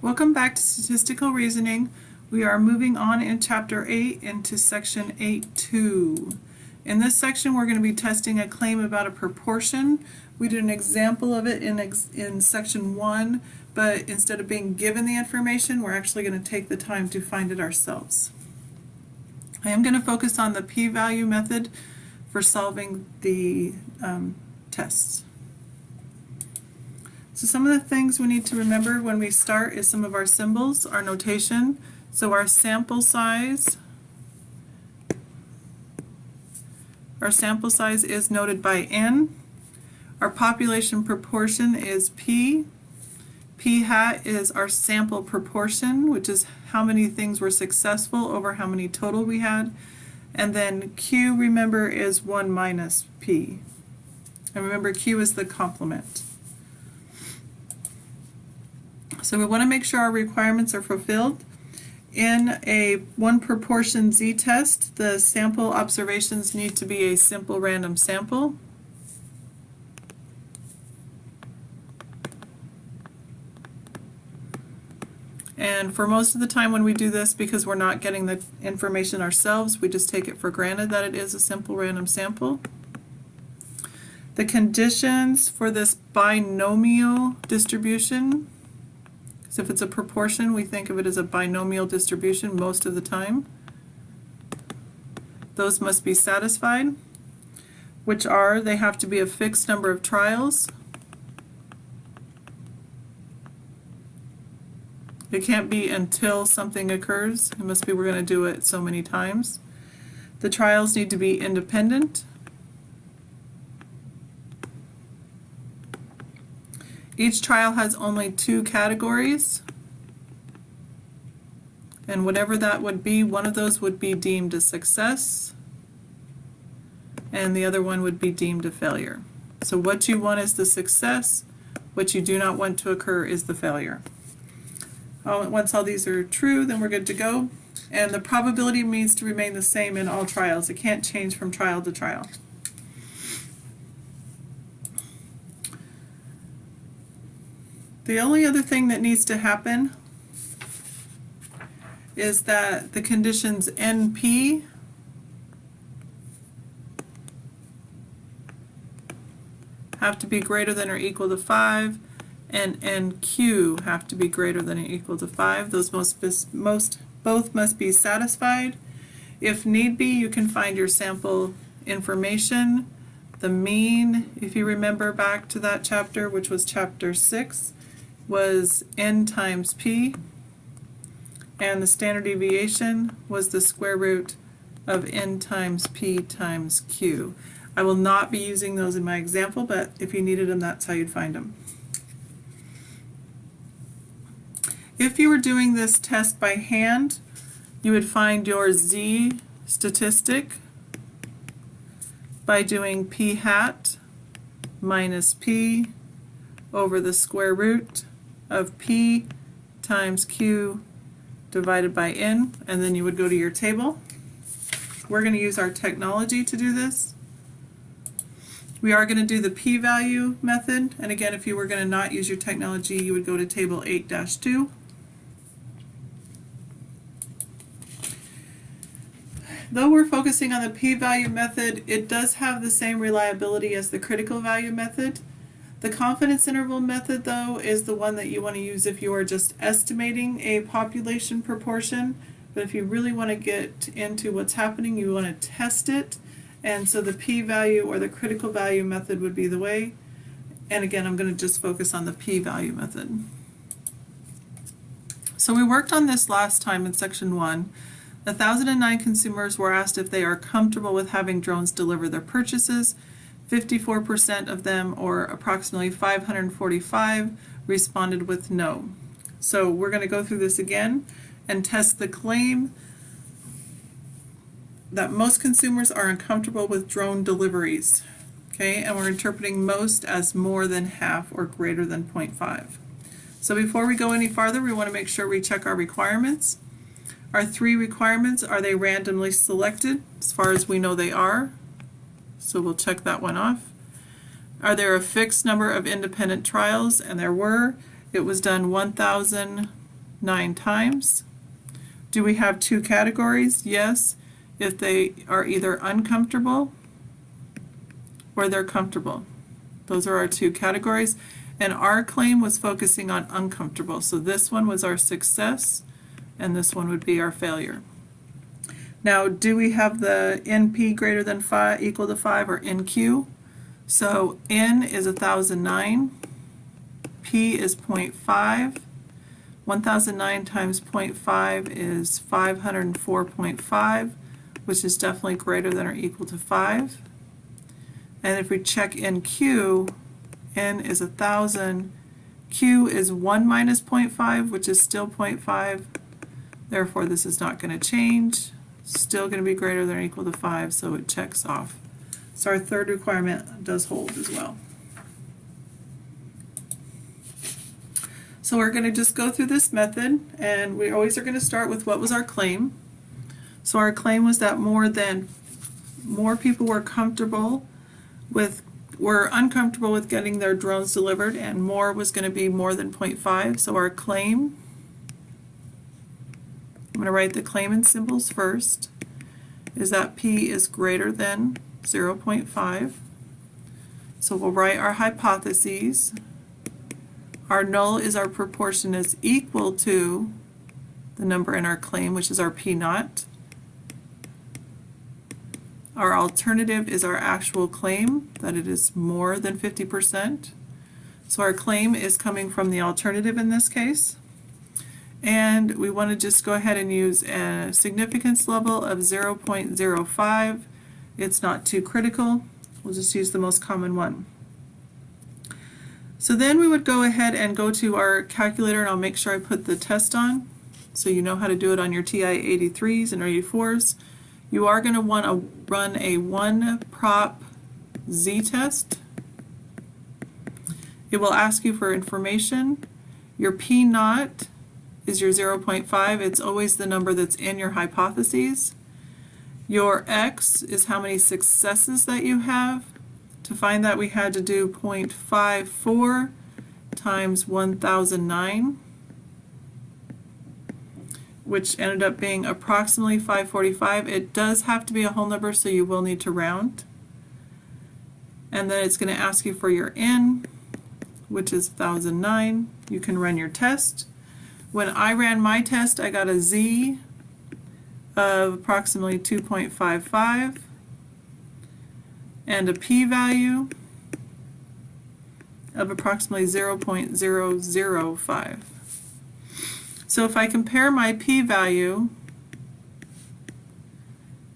Welcome back to Statistical Reasoning. We are moving on in Chapter 8 into Section 8.2. In this section we're going to be testing a claim about a proportion. We did an example of it in Section 1, but instead of being given the information, we're actually going to take the time to find it ourselves. I am going to focus on the p-value method for solving the tests. So some of the things we need to remember when we start is some of our symbols, our notation. So our sample size is noted by N. Our population proportion is P. P hat is our sample proportion, which is how many things were successful over how many total we had. And then Q, remember, is 1 minus P. And remember, Q is the complement. So we want to make sure our requirements are fulfilled. In a one proportion z-test, the sample observations need to be a simple random sample. And for most of the time when we do this, because we're not getting the information ourselves, we just take it for granted that it is a simple random sample. The conditions for this binomial distribution, so if it's a proportion, we think of it as a binomial distribution most of the time. Those must be satisfied, which are, they have to be a fixed number of trials. It can't be until something occurs. It must be we're going to do it so many times. The trials need to be independent. Each trial has only 2 categories, and whatever that would be, one of those would be deemed a success and the other one would be deemed a failure. So what you want is the success, what you do not want to occur is the failure. Once all these are true, then we're good to go, and the probability needs to remain the same in all trials. It can't change from trial to trial. The only other thing that needs to happen is that the conditions NP have to be greater than or equal to 5, and NQ have to be greater than or equal to 5. Those both must be satisfied. If need be, you can find your sample information. The mean, if you remember back to that chapter, which was chapter 6, was N times P, and the standard deviation was the square root of N times P times Q. I will not be using those in my example, but if you needed them, that's how you'd find them. If you were doing this test by hand, you would find your Z statistic by doing P hat minus P over the square root of P times Q divided by N, and then you would go to your table. We're going to use our technology to do this. We are going to do the p-value method, and again, if you were going to not use your technology, you would go to table 8-2. Though we're focusing on the p-value method, it does have the same reliability as the critical value method. The confidence interval method, though, is the one that you want to use if you are just estimating a population proportion. But if you really want to get into what's happening, you want to test it. And so the p-value or the critical value method would be the way. And again, I'm going to just focus on the p-value method. So we worked on this last time in Section 1. 1,009 consumers were asked if they are comfortable with having drones deliver their purchases. 54% of them, or approximately 545, responded with no. So we're going to go through this again and test the claim that most consumers are uncomfortable with drone deliveries. Okay, and we're interpreting most as more than half or greater than 0.5. So before we go any farther, we want to make sure we check our requirements. Our 3 requirements, are they randomly selected? As far as we know they are. So we'll check that one off. Are there a fixed number of independent trials? And there were. It was done 1,000 9 times. Do we have two categories? Yes, if they are either uncomfortable or they're comfortable. Those are our two categories. And our claim was focusing on uncomfortable. So this one was our success, and this one would be our failure. Now, do we have the NP greater than 5 equal to 5 or NQ? So N is 1009, P is 0.5, 1009 times 0.5 is 504.5, which is definitely greater than or equal to 5. And if we check NQ, N is 1000, Q is 1 minus 0.5, which is still 0.5. Therefore, this is not going to change. Still going to be greater than or equal to 5, so it checks off. So our third requirement does hold as well. So we're going to just go through this method, and we always are going to start with what was our claim. So our claim was that more people were uncomfortable with getting their drones delivered, and more was going to be more than 0.5. So our claim, I'm going to write the claim in symbols first, is that P is greater than 0.5. So we'll write our hypotheses. Our null is our proportion is equal to the number in our claim, which is our P naught. Our alternative is our actual claim, that it is more than 50%. So our claim is coming from the alternative in this case. And we want to just go ahead and use a significance level of 0.05. It's not too critical. We'll just use the most common one. So then we would go ahead and go to our calculator, and I'll make sure I put the test on so you know how to do it on your TI-83s and 84s. You are going to want to run a 1-prop z-test. It will ask you for information. Your P naught is your 0.5. It's always the number that's in your hypotheses. Your X is how many successes that you have. To find that, we had to do 0.54 times 1009, which ended up being approximately 545. It does have to be a whole number, so you will need to round. And then it's going to ask you for your N, which is 1009. You can run your test. When I ran my test, I got a Z of approximately 2.55 and a p-value of approximately 0.005. So if I compare my p-value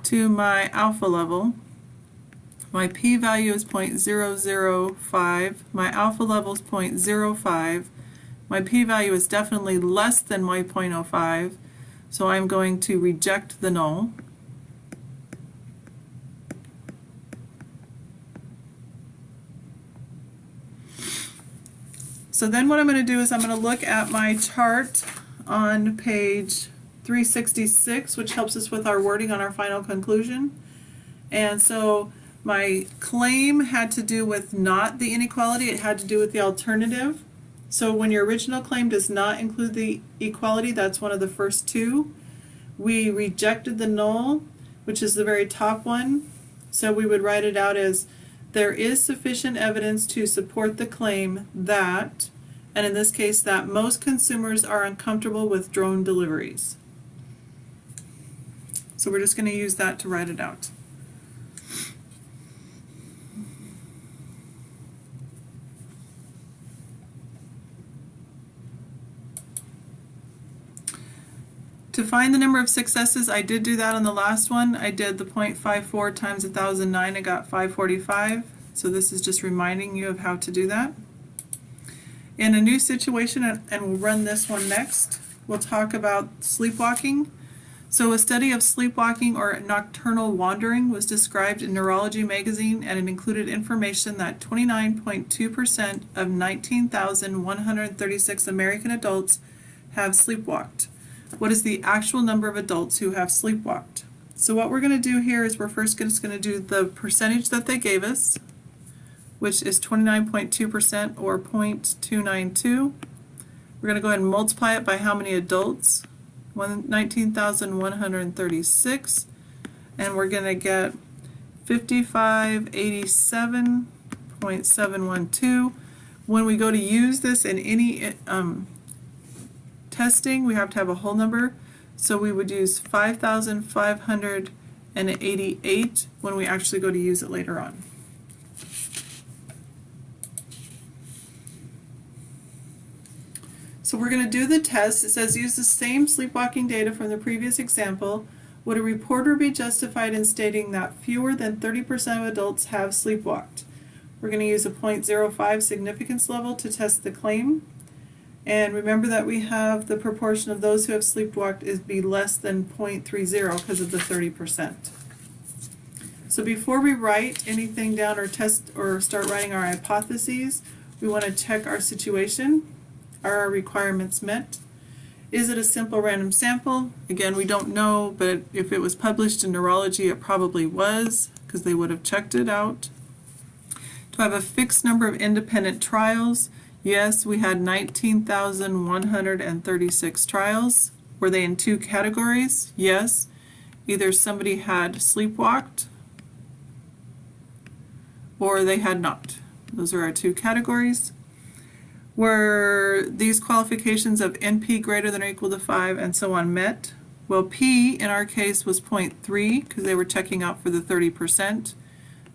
to my alpha level, my p-value is 0.005, my alpha level is 0.05, my p-value is definitely less than my 0.05, so I'm going to reject the null. So then what I'm going to do is I'm going to look at my chart on page 366, which helps us with our wording on our final conclusion. And so my claim had to do with not the inequality, it had to do with the alternative. So when your original claim does not include the equality, that's one of the first two. We rejected the null, which is the very top one. So we would write it out as there is sufficient evidence to support the claim that, and in this case that most consumers are uncomfortable with drone deliveries. So we're just going to use that to write it out. To find the number of successes, I did do that on the last one. I did the 0.54 times 1009, I got 545. So this is just reminding you of how to do that. In a new situation, and we'll run this one next, we'll talk about sleepwalking. So a study of sleepwalking or nocturnal wandering was described in Neurology magazine, and it included information that 29.2% of 19,136 American adults have sleepwalked. What is the actual number of adults who have sleepwalked? So what we're going to do here is we're first just going to do the percentage that they gave us, which is 29.2% or 0.292. We're going to go ahead and multiply it by how many adults? 19,136, and we're going to get 5587.712. When we go to use this in any testing, we have to have a whole number, so we would use 5,588 when we actually go to use it later on. So we're going to do the test. It says use the same sleepwalking data from the previous example. Would a reporter be justified in stating that fewer than 30% of adults have sleepwalked? We're going to use a 0.05 significance level to test the claim. And remember that we have the proportion of those who have sleepwalked is be less than 0.30 because of the 30%. So before we write anything down or test or start writing our hypotheses, we want to check our situation. Are our requirements met? Is it a simple random sample? Again, we don't know, but if it was published in Neurology, it probably was, because they would have checked it out. Do I have a fixed number of independent trials? Yes, we had 19,136 trials. Were they in two categories? Yes. Either somebody had sleepwalked or they had not. Those are our two categories. Were these qualifications of NP greater than or equal to 5 and so on met? Well, P in our case was 0.3 because they were checking out for the 30%,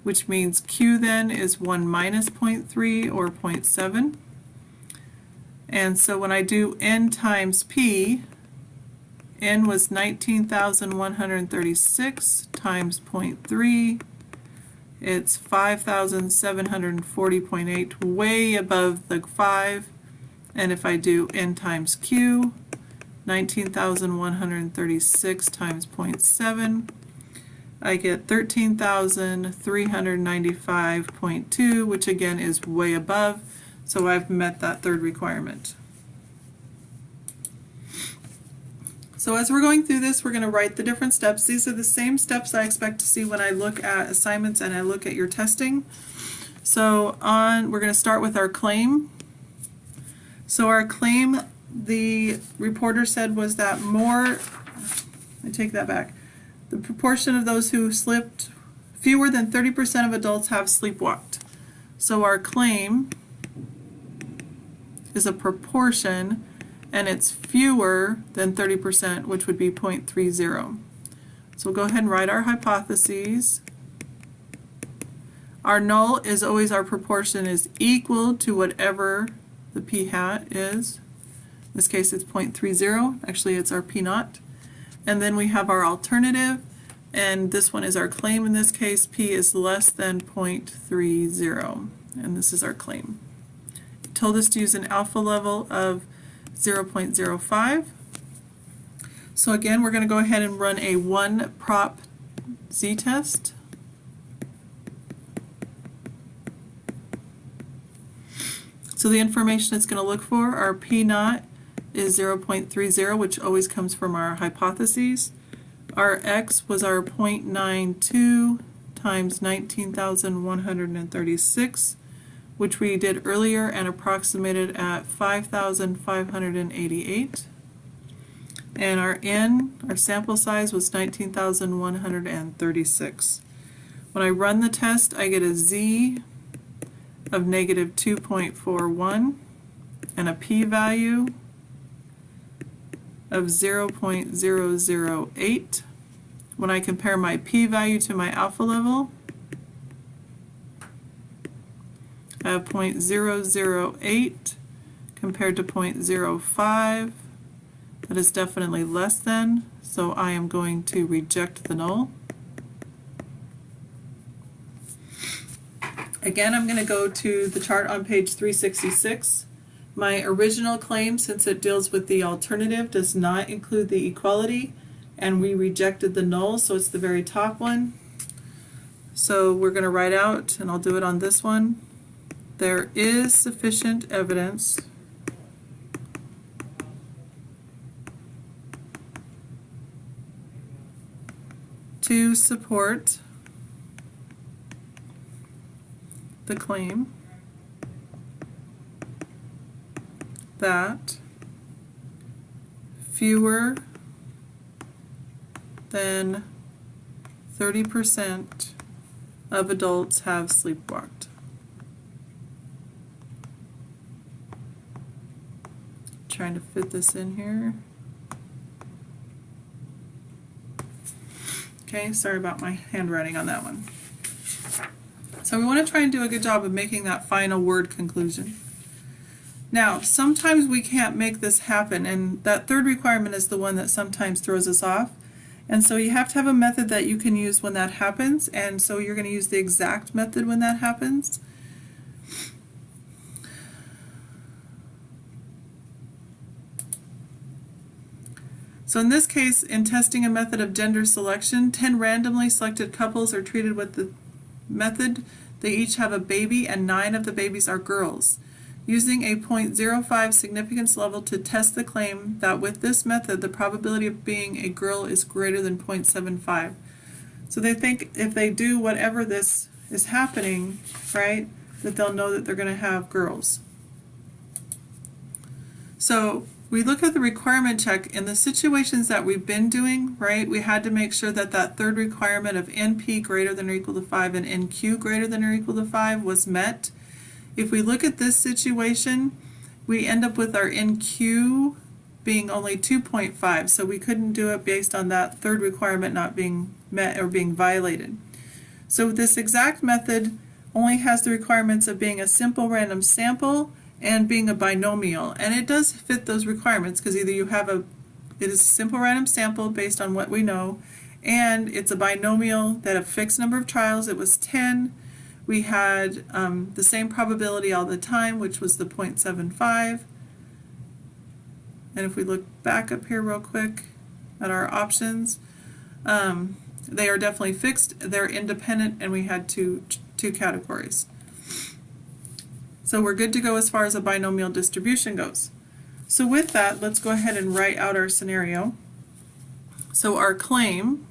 which means Q then is 1 minus 0.3 or 0.7. And so when I do N times P, N was 19,136 times 0.3. It's 5,740.8, way above the 5. And if I do N times Q, 19,136 times 0.7, I get 13,395.2, which again is way above, so I've met that third requirement. So as we're going through this, we're going to write the different steps. These are the same steps I expect to see when I look at assignments and I look at your testing. So we're going to start with our claim. So our claim, the reporter said, was that I take that back. The proportion of those who slept, fewer than 30% of adults have sleepwalked. So our claim is a proportion, and it's fewer than 30%, which would be 0.30. So we'll go ahead and write our hypotheses. Our null is always our proportion is equal to whatever the p hat is. In this case it's 0.30, actually it's our p naught. And then we have our alternative, and this one is our claim. In this case, p is less than 0.30, and this is our claim. It told us to use an alpha level of 0.05. So again, we're going to go ahead and run a 1 prop z-test. So the information it's going to look for, our p naught is 0.30, which always comes from our hypotheses. Our x was our 0.92 times 19,136, which we did earlier and approximated at 5,588. And our n, our sample size, was 19,136. When I run the test, I get a z of negative 2.41 and a p-value of 0.008. When I compare my p-value to my alpha level, I have 0.008 compared to 0.05. That is definitely less than, so I am going to reject the null. Again, I'm going to go to the chart on page 366. My original claim, since it deals with the alternative, does not include the equality, and we rejected the null, so it's the very top one. So we're going to write out, and I'll do it on this one, there is sufficient evidence to support the claim that fewer than 30% of adults have sleepwalked. Trying to fit this in here. Okay, sorry about my handwriting on that one. So we want to try and do a good job of making that final word conclusion. Now, sometimes we can't make this happen, and that third requirement is the one that sometimes throws us off. And so you have to have a method that you can use when that happens, and so you're going to use the exact method when that happens. So in this case, in testing a method of gender selection, 10 randomly selected couples are treated with the method. They each have a baby, and 9 of the babies are girls. Using a 0.05 significance level to test the claim that with this method, the probability of being a girl is greater than 0.75. So they think if they do whatever this is happening, right, that they'll know that they're going to have girls. So we look at the requirement check in the situations that we've been doing, right? We had to make sure that that third requirement of NP greater than or equal to 5 and NQ greater than or equal to 5 was met. If we look at this situation, we end up with our NQ being only 2.5, so we couldn't do it based on that third requirement not being met or being violated. So this exact method only has the requirements of being a simple random sample and being a binomial, and it does fit those requirements because either you have it is a simple random sample based on what we know, and it's a binomial that a fixed number of trials. It was 10. We had the same probability all the time, which was the 0.75. And if we look back up here real quick at our options, they are definitely fixed, they're independent, and we had two categories. So we're good to go as far as a binomial distribution goes. So with that, let's go ahead and write out our scenario. So our claim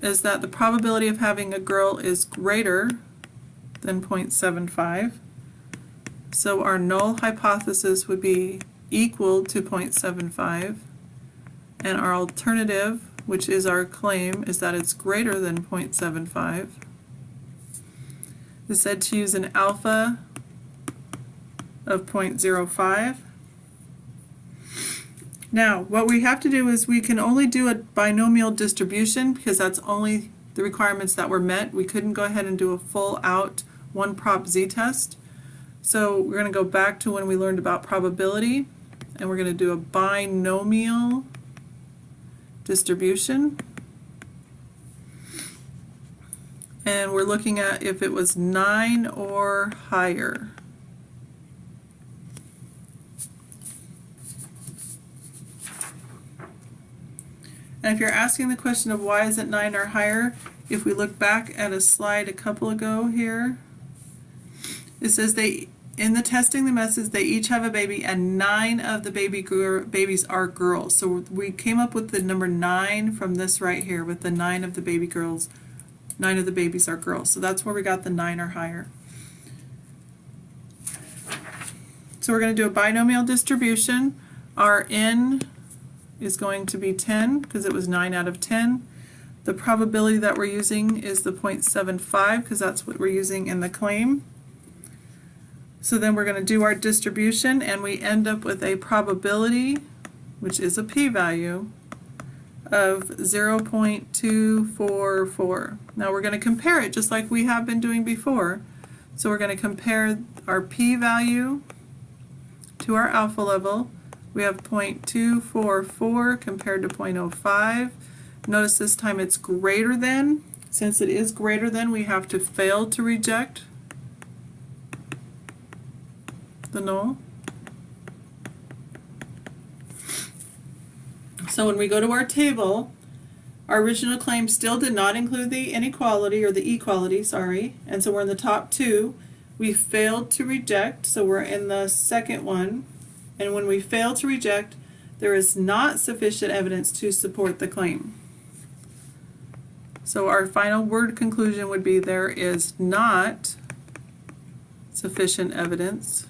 is that the probability of having a girl is greater than 0.75. So our null hypothesis would be equal to 0.75, and our alternative, which is our claim, is that it's greater than 0.75. Is said to use an alpha of 0.05. Now, what we have to do is we can only do a binomial distribution because that's only the requirements that were met. We couldn't go ahead and do a full out one prop z-test. So we're going to go back to when we learned about probability, and we're going to do a binomial distribution. And we're looking at if it was 9 or higher. And if you're asking the question of why is it 9 or higher, if we look back at a slide a couple ago here, it says in the testing the methods, they each have a baby, and 9 of the babies are girls. So we came up with the number 9 from this right here, with the 9 of the babies are girls. So that's where we got the 9 or higher. So we're going to do a binomial distribution. Our n is going to be 10 because it was 9 out of 10. The probability that we're using is the 0.75 because that's what we're using in the claim. So then we're going to do our distribution, and we end up with a probability, which is a p-value, of 0.244. Now we're going to compare it just like we have been doing before. So we're going to compare our p-value to our alpha level. We have 0.244 compared to 0.05. Notice this time it's greater than. Since it is greater than, we have to fail to reject the null. So when we go to our table, our original claim still did not include the inequality, or the equality, sorry, and so we're in the top 2. We failed to reject, so we're in the second one. And when we fail to reject, there is not sufficient evidence to support the claim. So our final word conclusion would be there is not sufficient evidence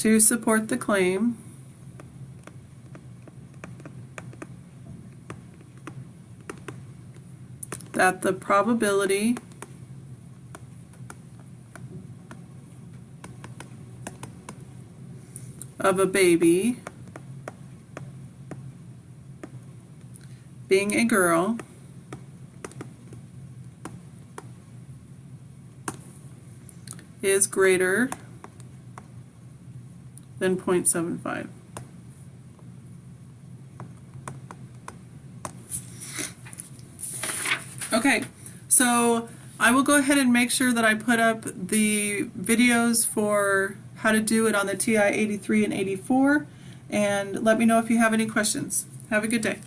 to support the claim that the probability of a baby being a girl is greater than 0.75. Okay, so I will go ahead and make sure that I put up the videos for how to do it on the TI 83 and 84, and let me know if you have any questions. Have a good day.